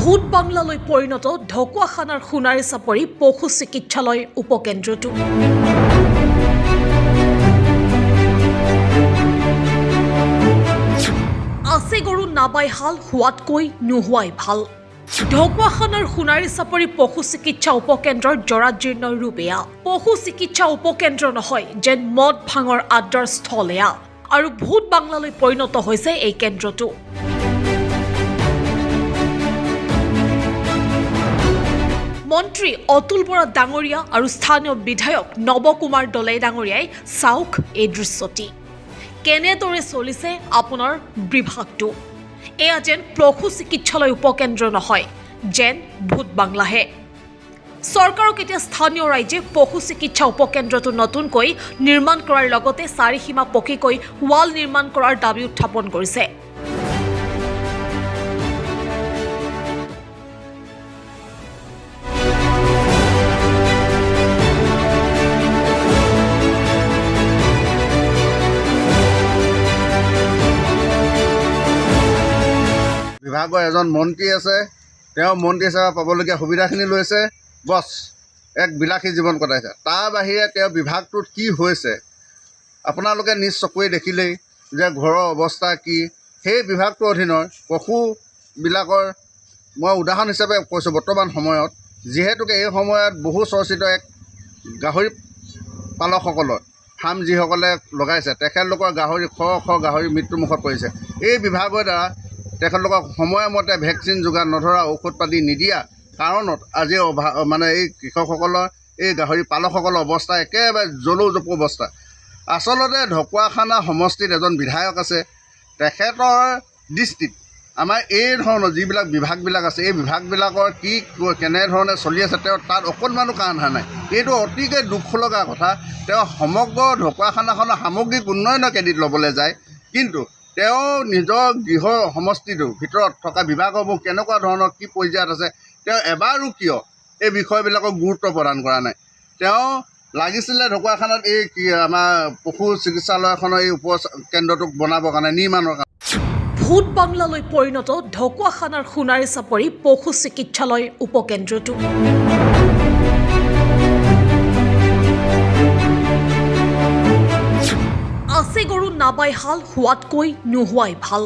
ভূত বাংলালৈ পৰিণত ঢকুৱাখানাৰ সোণাৰী চাপৰি পশু চিকিৎসালয় উপকেন্দ্ৰটো। আছে গৰু নাবাই হাল হোৱাতকৈ নোহোৱাই ভাল। ঢকুৱাখানাৰ সোণাৰী চাপৰি পশু চিকিৎসা উপকেন্দ্ৰৰ জৰাজীৰ্ণ ৰূপ এয়া। পশু চিকিৎসা উপকেন্দ্ৰ নহয় যেন মদ ভাঙৰ আড্ডাৰ স্থল এয়া। আৰু ভূত বাংলালৈ পৰিণত হৈছে এই কেন্দ্ৰটো। মন্ত্ৰী অতুল বৰা ডাঙৰীয়া আৰু স্থানীয় বিধায়ক নৱ কুমাৰ দলে ডাঙৰীয়াই চাওক এই দৃশ্যটি। কেনেদৰে চলিছে আপোনাৰ বিভাগটো। এয়া যেন পশু চিকিৎসালয় উপকেন্দ্ৰ নহয়, যেন ভূত বাংলাহে। চৰকাৰক এতিয়া স্থানীয় ৰাইজে পশু চিকিৎসা উপকেন্দ্ৰটো নতুনকৈ নিৰ্মাণ কৰাৰ লগতে চাৰিসীমা পকীকৈ ৱাল নিৰ্মাণ কৰাৰ দাবী উত্থাপন কৰিছে। বিভাগৰ এজন মন্ত্ৰী আছে, তেওঁ মন্ত্ৰী হিচাপে পাবলগীয়া সুবিধাখিনি লৈছে, বছ এক বিলাসী জীৱন কটাইছে। তাৰ বাহিৰে তেওঁ বিভাগটোত কি হৈছে আপোনালোকে নিজ চকুৱে দেখিলেই যে ঘৰৰ অৱস্থা কি। সেই বিভাগটোৰ অধীনৰ পশুবিলাকৰ মই উদাহৰণ হিচাপে কৈছোঁ, বৰ্তমান সময়ত যিহেতুকে এই সময়ত বহু চৰ্চিত এক গাহৰি পালকসকলৰ ফাৰ্ম যিসকলে লগাইছে, তেখেতলোকৰ গাহৰি গাহৰি মৃত্যুমুখত পৰিছে। এই বিভাগৰ দ্বাৰা তেখেতলোকক সময়মতে ভেকচিন যোগান নধৰা, ঔষধ পাতি নিদিয়া কাৰণত আজি এই কৃষকসকলৰ, এই গাহৰি পালকসকলৰ অৱস্থা একেবাৰে জলৌজপু অৱস্থা। আচলতে ঢকুৱাখানা সমষ্টিত এজন বিধায়ক আছে, তেখেতৰ দৃষ্টিত আমাৰ এই ধৰণৰ যিবিলাক বিভাগবিলাক আছে, এই বিভাগবিলাকৰ কি কেনেধৰণে চলি আছে তেওঁ তাত অকণমানো কাণ ধৰা নাই। এইটো অতিকে দুখ লগা কথা। তেওঁ সমগ্ৰ ঢকুৱাখানাখনৰ সামগ্ৰিক উন্নয়নৰ ক্ৰেডিট ল'বলৈ যায়, কিন্তু তেওঁ নিজৰ গৃহ সমষ্টিটোৰ ভিতৰত থকা বিভাগসমূহ কেনেকুৱা ধৰণৰ কি পৰ্যায়ত আছে তেওঁ এবাৰো কিয় এই বিষয়বিলাকক গুৰুত্ব প্ৰদান কৰা নাই। তেওঁ লাগিছিলে ঢকুৱাখানাত এই আমাৰ পশু চিকিৎসালয়খনৰ এই উপকেন্দ্ৰটোক বনাবৰ কাৰণে, নিৰ্মাণৰ কাৰণে। ভূত বাংলালৈ পৰিণত ঢকুৱাখানাৰ সোণাৰী চাপৰি পশু চিকিৎসালয় উপকেন্দ্ৰটো। আছে গৰু নাবাই হাল হোৱাতকৈ নোহোৱাই ভাল।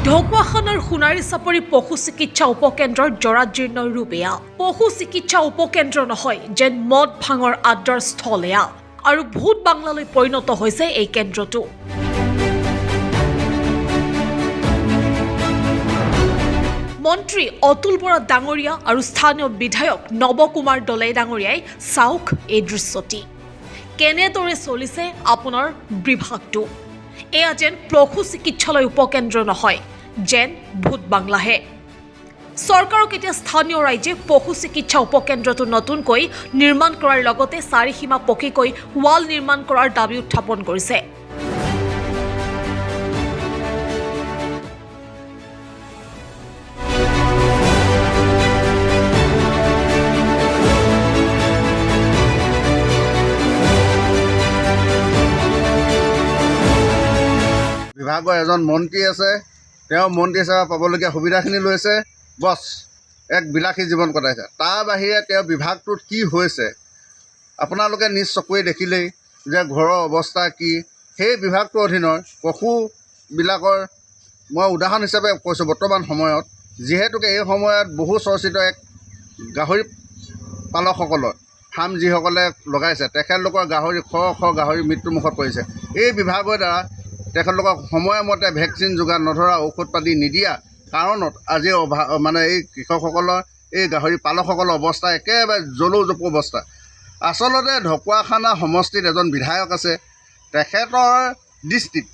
ঢকুৱাখানাৰ সোণাৰী চাপৰি পশু চিকিৎসা উপকেন্দ্ৰৰ জৰাজীৰ্ণ ৰূপ এয়া। পশু চিকিৎসা উপকেন্দ্ৰ নহয় যেন মদ ভাঙৰ আড্ডাৰ স্থল এয়া। আৰু ভূত বাংলালৈ পৰিণত হৈছে এই কেন্দ্ৰটো। মন্ত্ৰী অতুল বৰা ডাঙৰীয়া আৰু স্থানীয় বিধায়ক নৱ কুমাৰ দলে ডাঙৰীয়াই চাওক এই দৃশ্যটি। কেনেদৰে চলিছে আপোনাৰ বিভাগটো। এয়া যেন পশু চিকিৎসালয় উপকেন্দ্ৰ নহয়, যেন ভূত বাংলাহে। চৰকাৰক এতিয়া স্থানীয় ৰাইজে পশু চিকিৎসা উপকেন্দ্ৰটো নতুনকৈ নিৰ্মাণ কৰাৰ লগতে চাৰিসীমা পকীকৈ ৱাল নিৰ্মাণ কৰাৰ দাবী উত্থাপন কৰিছে। বিভাগৰ এজন মন্ত্ৰী আছে, তেওঁ মন্ত্ৰী হিচাপে পাবলগীয়া সুবিধাখিনি লৈছে, বছ এক বিলাসী জীৱন কটাইছে। তাৰ বাহিৰে তেওঁ বিভাগটোত কি হৈছে আপোনালোকে নিজ চকুৱে দেখিলেই যে ঘৰৰ অৱস্থা কি। সেই বিভাগটোৰ অধীনৰ পশুবিলাকৰ মই উদাহৰণ হিচাপে কৈছোঁ, বৰ্তমান সময়ত যিহেতুকে এই সময়ত বহু চৰ্চিত এক গাহৰি পালকসকলৰ ফাৰ্ম যিসকলে লগাইছে, তেখেতলোকৰ গাহৰি গাহৰি মৃত্যুমুখত পৰিছে। এই বিভাগৰ দ্বাৰা তেখেতলোকক সময়মতে ভেকচিন যোগান নধৰা, ঔষধ পাতি নিদিয়া কাৰণত আজি এই কৃষকসকলৰ, এই গাহৰি পালকসকলৰ অৱস্থা একেবাৰে জলৌজপু অৱস্থা। আচলতে ঢকুৱাখানা সমষ্টিত এজন বিধায়ক আছে, তেখেতৰ দৃষ্টিত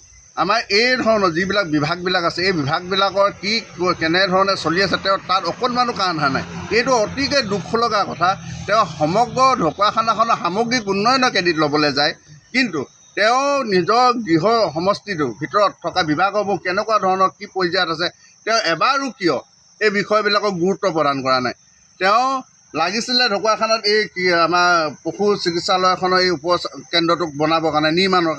আমাৰ এই ধৰণৰ যিবিলাক বিভাগবিলাক আছে, এই বিভাগবিলাকৰ কি কেনেধৰণে চলি আছে তেওঁ তাত অকণমানো কাণ ধৰা নাই। এইটো অতিকে দুখ লগা কথা। তেওঁ সমগ্ৰ ঢকুৱাখানাখনৰ সামগ্ৰিক উন্নয়নৰ ক্ৰেডিট ল'বলৈ যায়, কিন্তু তেওঁ নিজৰ গৃহ সমষ্টিটোৰ ভিতৰত থকা বিভাগসমূহ কেনেকুৱা ধৰণৰ কি পৰ্যায়ত আছে তেওঁ এবাৰো কিয় এই বিষয়বিলাকক গুৰুত্ব প্ৰদান কৰা নাই। তেওঁ লাগিছিলে ঢকুৱাখানাত এই আমাৰ পশু চিকিৎসালয়খনৰ এই উপকেন্দ্ৰটোক বনাবৰ কাৰণে, নিৰ্মাণৰ কাৰণে।